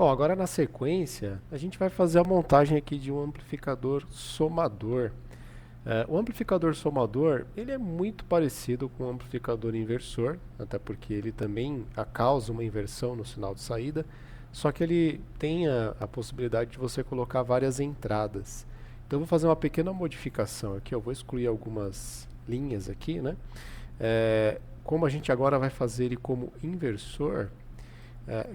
Bom, agora na sequência, a gente vai fazer a montagem aqui de um amplificador somador. O amplificador somador, ele é muito parecido com o amplificador inversor, até porque ele também causa uma inversão no sinal de saída, só que ele tem a possibilidade de você colocar várias entradas. Então eu vou fazer uma pequena modificação aqui, eu vou excluir algumas linhas aqui, né? Como a gente agora vai fazer ele como inversor,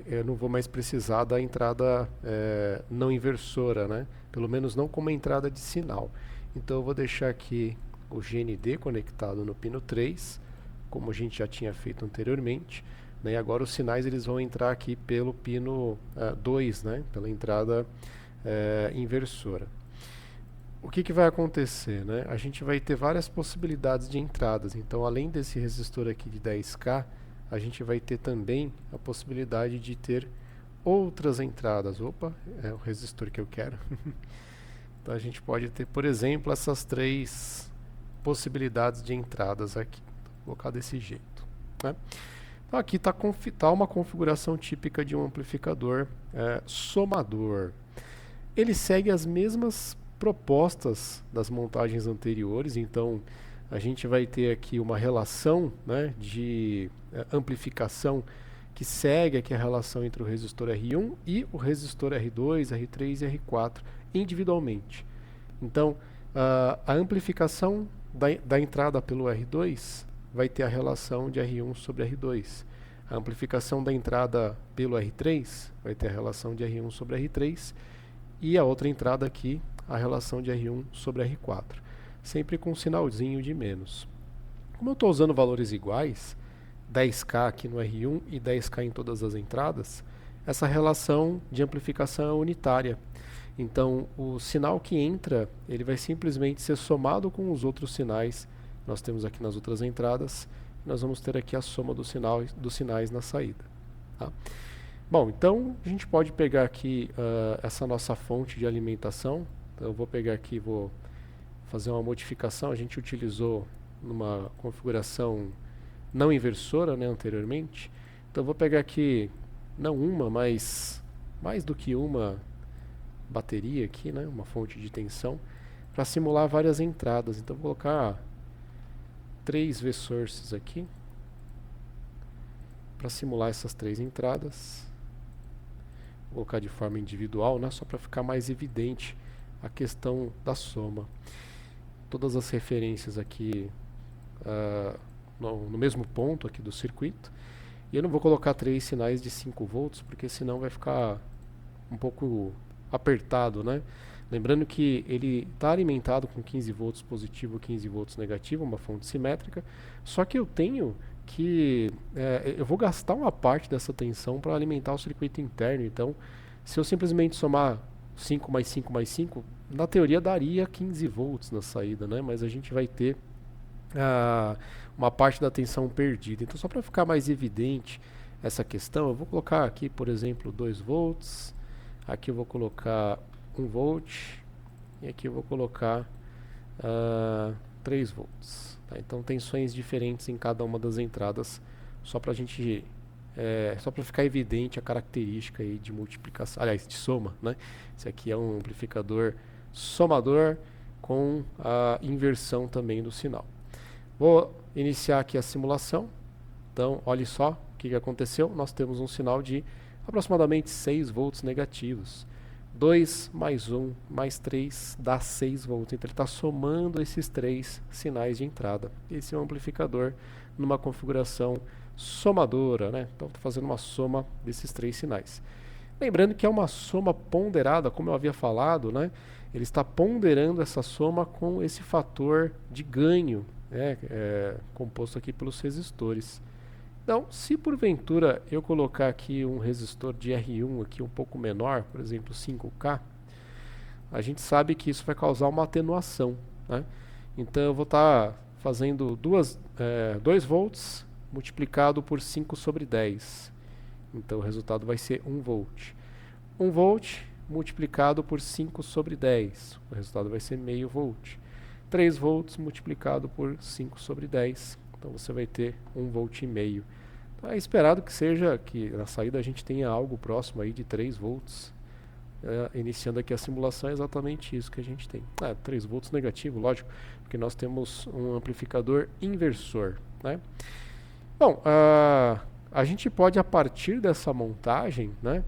eu não vou mais precisar da entrada não inversora, né? Pelo menos não como entrada de sinal. Então eu vou deixar aqui o GND conectado no pino 3, como a gente já tinha feito anteriormente, né? E agora os sinais eles vão entrar aqui pelo pino 2, né? Pela entrada inversora. O que vai acontecer, né? A gente vai ter várias possibilidades de entradas. Então, além desse resistor aqui de 10K, a gente vai ter também a possibilidade de ter outras entradas. Opa, é o resistor que eu quero. Então a gente pode ter, por exemplo, essas três possibilidades de entradas aqui. Vou colocar desse jeito, né? Então aqui está uma configuração típica de um amplificador somador. Ele segue as mesmas propostas das montagens anteriores, então a gente vai ter aqui uma relação, né, de amplificação que segue aqui a relação entre o resistor R1 e o resistor R2, R3 e R4 individualmente. Então, a amplificação da entrada pelo R2 vai ter a relação de R1 sobre R2. A amplificação da entrada pelo R3 vai ter a relação de R1 sobre R3. E a outra entrada aqui, a relação de R1 sobre R4. Sempre com um sinalzinho de menos. Como eu estou usando valores iguais, 10K aqui no R1 e 10K em todas as entradas, essa relação de amplificação é unitária. Então, o sinal que entra, ele vai simplesmente ser somado com os outros sinais que nós temos aqui nas outras entradas. Nós vamos ter aqui a soma dos sinais na saída. Tá? Bom, então a gente pode pegar aqui essa nossa fonte de alimentação. Então, eu vou pegar aqui, vou fazer uma modificação. A gente utilizou numa configuração não inversora, né, anteriormente. Então eu vou pegar aqui, não uma, mas mais do que uma bateria aqui, né, uma fonte de tensão, para simular várias entradas. Então vou colocar 3 V-sources aqui, para simular essas 3 entradas. Vou colocar de forma individual, né, só para ficar mais evidente a questão da soma. Todas as referências aqui no mesmo ponto aqui do circuito. E eu não vou colocar 3 sinais de 5 volts, porque senão vai ficar um pouco apertado, né? Lembrando que ele está alimentado com 15 volts positivo e 15 volts negativo, uma fonte simétrica, só que eu tenho que eu vou gastar uma parte dessa tensão para alimentar o circuito interno. Então, se eu simplesmente somar 5 mais 5 mais 5, na teoria daria 15 volts na saída, né? Mas a gente vai ter uma parte da tensão perdida. Então, só para ficar mais evidente essa questão, eu vou colocar aqui, por exemplo, 2 volts. Aqui eu vou colocar 1 volt. E aqui eu vou colocar 3 volts. Tá? Então, tensões diferentes em cada uma das entradas, só para a gente só para ficar evidente a característica aí de multiplicação, aliás, de soma, né? Esse aqui é um amplificador somador com a inversão também do sinal. Vou iniciar aqui a simulação. Então, olhe só o que aconteceu. Nós temos um sinal de aproximadamente 6 volts negativos. 2 mais 1 mais 3 dá 6 volts. Então, ele está somando esses 3 sinais de entrada. Esse é um amplificador numa configuração somadora, né? Então, estou fazendo uma soma desses 3 sinais. Lembrando que é uma soma ponderada, como eu havia falado, né? Ele está ponderando essa soma com esse fator de ganho, composto aqui pelos resistores. Então, se porventura eu colocar aqui um resistor de R1 aqui um pouco menor, por exemplo 5K, a gente sabe que isso vai causar uma atenuação, né? Então eu vou estar fazendo 2 volts multiplicado por 5 sobre 10. Então o resultado vai ser 1 volt. 1 volt multiplicado por 5 sobre 10. O resultado vai ser meio volt. 3 volts multiplicado por 5 sobre 10. Então você vai ter 1 volt e meio. Então é esperado que seja que na saída a gente tenha algo próximo aí de 3 volts. Iniciando aqui a simulação é exatamente isso que a gente tem. 3 volts negativo, lógico, porque nós temos um amplificador inversor, né? Bom, a gente pode, a partir dessa montagem, né,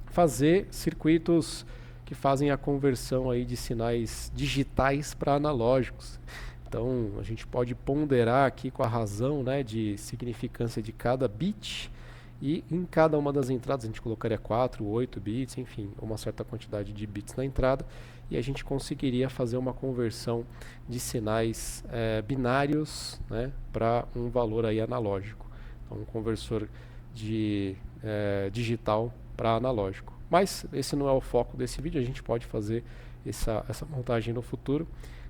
fazer circuitos que fazem a conversão aí de sinais digitais para analógicos. Então, a gente pode ponderar aqui com a razão, né, de significância de cada bit, e em cada uma das entradas a gente colocaria 4, 8 bits, enfim, uma certa quantidade de bits na entrada, e a gente conseguiria fazer uma conversão de sinais binários, né, para um valor aí analógico. Então, um conversor de digital para analógico. Mas esse não é o foco desse vídeo, a gente pode fazer essa montagem no futuro.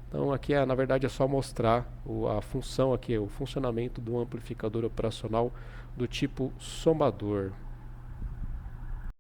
Então aqui na verdade é só mostrar a função aqui, o funcionamento do amplificador operacional do tipo somador.